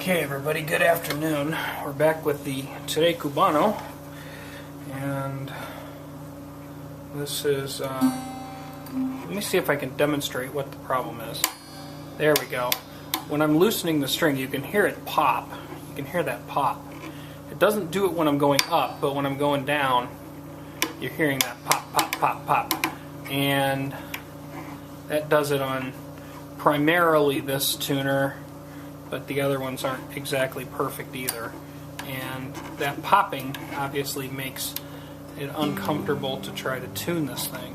Okay, everybody, good afternoon. We're back with the Hooray Cubano, and this is, let me see if I can demonstrate what the problem is. There we go. When I'm loosening the string, you can hear it pop. You can hear that pop. It doesn't do it when I'm going up, but when I'm going down, you're hearing that pop, pop, pop, pop. And that does it on primarily this tuner, but the other ones aren't exactly perfect either. And that popping obviously makes it uncomfortable to try to tune this thing.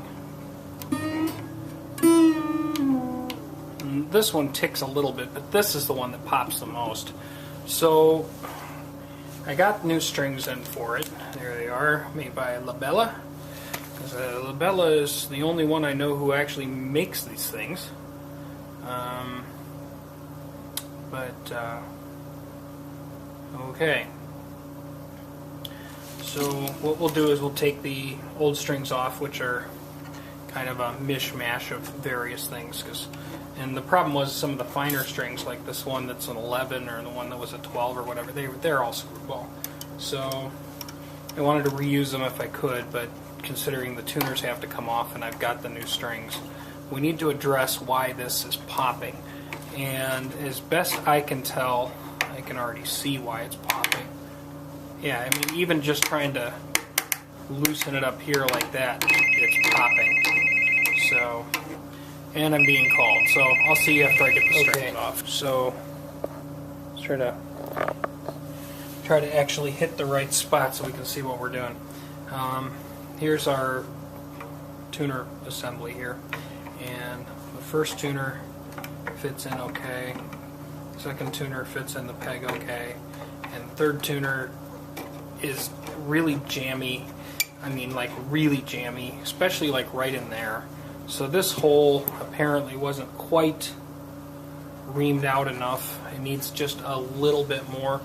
And this one ticks a little bit, but this is the one that pops the most. So I got new strings in for it. There they are, made by La Bella. La Bella is the only one I know who actually makes these things. Okay. So what we'll do is we'll take the old strings off, which are kind of a mishmash of various things. And the problem was some of the finer strings, like this one that's an 11 or the one that was a 12 or whatever, they're all screwball. So I wanted to reuse them if I could, but considering the tuners have to come off and I've got the new strings, we need to address why this is popping. And as best I can tell, I can already see why it's popping. Yeah, I mean, even just trying to loosen it up here like that, it's popping. So, and I'm being called, so I'll see you after I get the strings off. So, let's try to actually hit the right spot so we can see what we're doing. Here's our tuner assembly here, and the first tuner fits in okay, second tuner fits in the peg okay, and third tuner is really jammy. I mean, like really jammy, especially like right in there. So this hole apparently wasn't quite reamed out enough. It needs just a little bit more.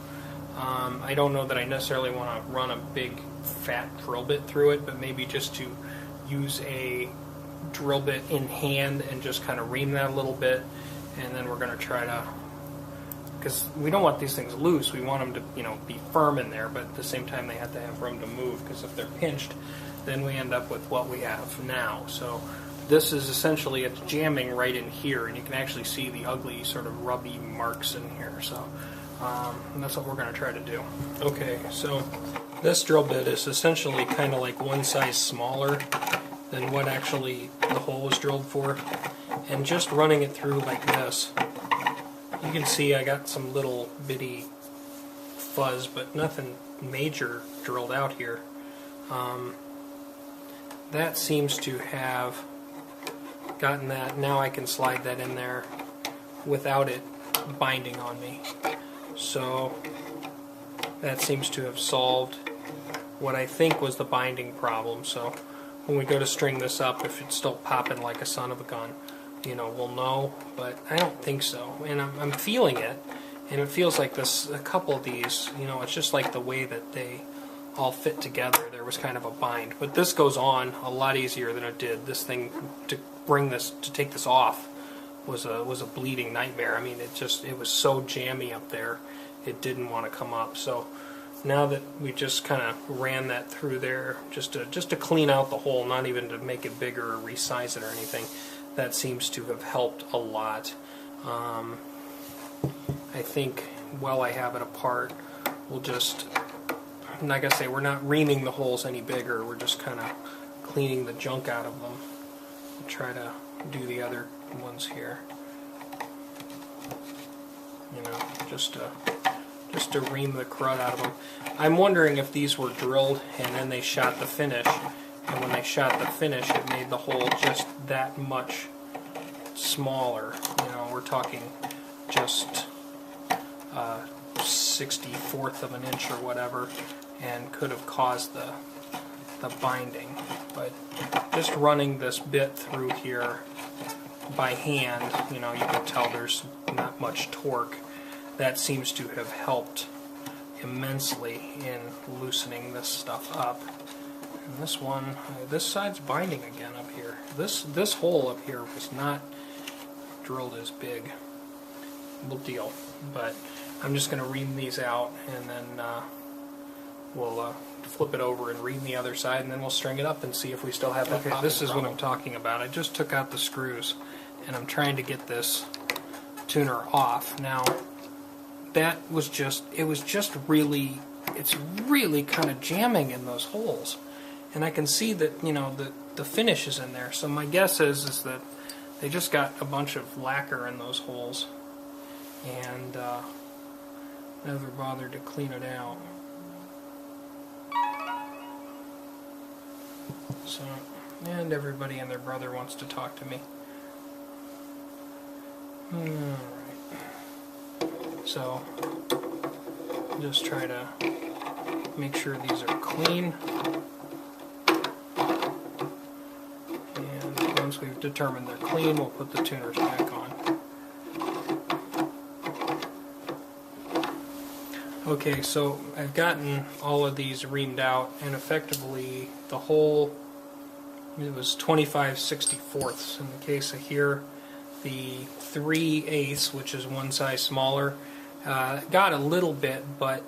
I don't know that I necessarily want to run a big fat drill bit through it, but maybe just to use a drill bit in hand and just kind of ream that a little bit, and then we're going to try to, because we don't want these things loose, we want them to, you know, be firm in there, but at the same time they have to have room to move, because if they're pinched, then we end up with what we have now. So this is essentially, it's jamming right in here, and you can actually see the ugly sort of rubby marks in here. So and that's what we're going to try to do. Okay, so this drill bit is essentially kind of like one size smaller than what actually the hole was drilled for, and just running it through like this, you can see I got some little bitty fuzz, but nothing major drilled out here. That seems to have gotten that. Now I can slide that in there without it binding on me. So that seems to have solved what I think was the binding problem. So when we go to string this up, if it's still popping like a son of a gun, you know, we'll know, but I don't think so. And I'm feeling it, and it feels like this, a couple of these, you know, it's just like the way that they all fit together. There was kind of a bind, but this goes on a lot easier than it did. This thing, to take this off was a bleeding nightmare. I mean, it was so jammy up there, it didn't want to come up. So now that we just kind of ran that through there, just to clean out the hole, not even to make it bigger or resize it or anything, that seems to have helped a lot. I think while I have it apart, we'll just, like I say, we're not reaming the holes any bigger, we're just kind of cleaning the junk out of them. We'll try to do the other ones here. You know, just to ream the crud out of them. I'm wondering if these were drilled and then they shot the finish, and when they shot the finish it made the hole just that much smaller. You know, we're talking just 1/64 of an inch or whatever, and could have caused the binding. But just running this bit through here by hand, you know, you can tell there's not much torque. That seems to have helped immensely in loosening this stuff up. And this one, this side's binding again up here. This hole up here was not drilled as big. Deal. But I'm just going to ream these out, and then we'll flip it over and ream the other side, and then we'll string it up and see if we still have that. Okay, this is what I'm talking about. I just took out the screws, and I'm trying to get this tuner off. Now, that was just, it's really kind of jamming in those holes. And I can see that, you know, the finish is in there. So my guess is that they just got a bunch of lacquer in those holes and never bothered to clean it out. So, and everybody and their brother wants to talk to me. Alright. So, just try to make sure these are clean. And once we've determined they're clean, we'll put the tuners back on. Okay, so I've gotten all of these reamed out, and effectively the whole, it was 25/64 in the case of here. The 3/8, which is one size smaller, got a little bit, but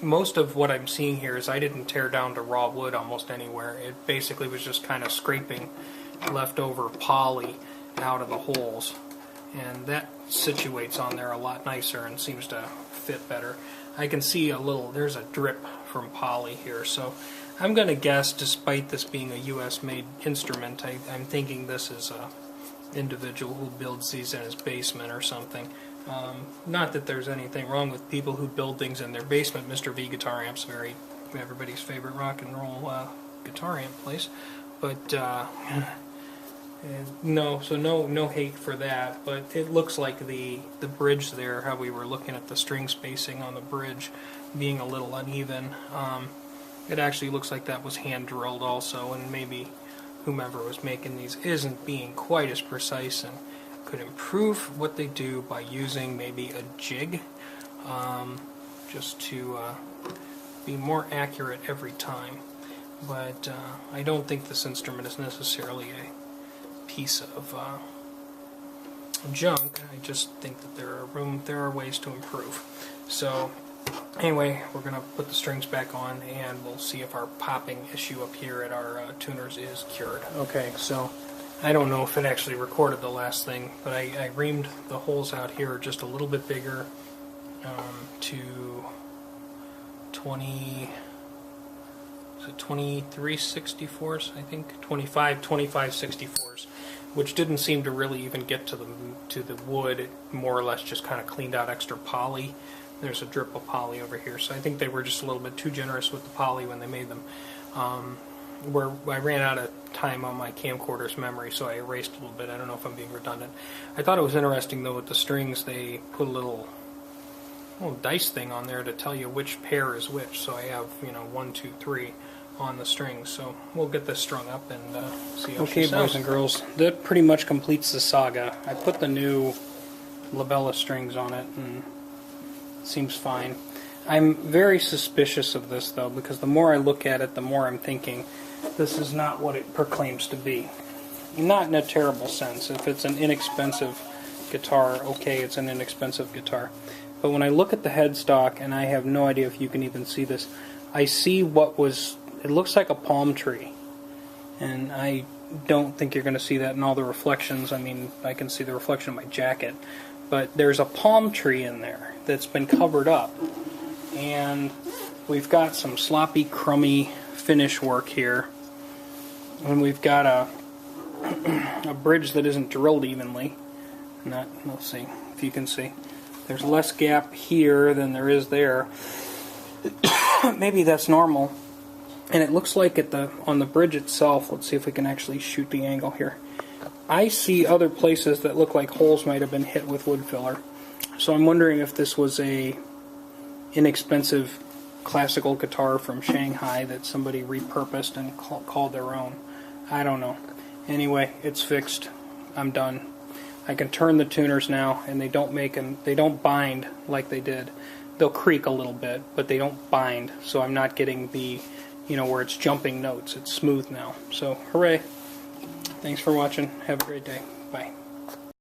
most of what I'm seeing here is I didn't tear down to raw wood almost anywhere. It basically was just kind of scraping leftover poly out of the holes, and that situates on there a lot nicer and seems to fit better. I can see a little, there's a drip from poly here, so I'm going to guess, despite this being a US made instrument, I'm thinking this is a individual who builds these in his basement or something. Not that there's anything wrong with people who build things in their basement. Mr. V Guitar Amp's everybody's favorite rock and roll guitar amp place, but no hate for that. But it looks like the bridge there, how we were looking at the string spacing on the bridge being a little uneven. It actually looks like that was hand drilled also, and maybe whomever was making these isn't being quite as precise and could improve what they do by using maybe a jig, just to be more accurate every time. But I don't think this instrument is necessarily a piece of junk. I just think that there are ways to improve. So anyway, we're going to put the strings back on, and we'll see if our popping issue up here at our tuners is cured. Okay, so I don't know if it actually recorded the last thing, but I reamed the holes out here just a little bit bigger, to 23/64, I think, 25/64, which didn't seem to really even get to the wood. It more or less just kind of cleaned out extra poly. There's a drip of poly over here, so I think they were just a little bit too generous with the poly when they made them. Where I ran out of time on my camcorder's memory, so I erased a little bit. I don't know if I'm being redundant. I thought it was interesting though with the strings, they put a little dice thing on there to tell you which pair is which. So I have 1, 2, 3 on the strings. So we'll get this strung up and see how she sounds. Okay, boys and girls, that pretty much completes the saga. I put the new labella strings on it, and it seems fine. I'm very suspicious of this though, because the more I look at it, the more I'm thinking this is not what it proclaims to be. Not in a terrible sense. If it's an inexpensive guitar, okay, it's an inexpensive guitar. But when I look at the headstock, and I have no idea if you can even see this, I see it looks like a palm tree. And I don't think you're going to see that in all the reflections. I mean, I can see the reflection of my jacket. But there's a palm tree in there that's been covered up. And we've got some sloppy, crummy finish work here. And we've got a bridge that isn't drilled evenly. Let's see if you can see. There's less gap here than there is there. Maybe that's normal. And it looks like on the bridge itself, let's see if we can actually shoot the angle here. I see other places that look like holes might have been hit with wood filler. So I'm wondering if this was a inexpensive classical guitar from Shanghai that somebody repurposed and called their own. I don't know. Anyway, it's fixed. I'm done. I can turn the tuners now, and they don't bind like they did. They'll creak a little bit, but they don't bind, so I'm not getting the, where it's jumping notes. It's smooth now. So, hooray. Thanks for watching. Have a great day. Bye.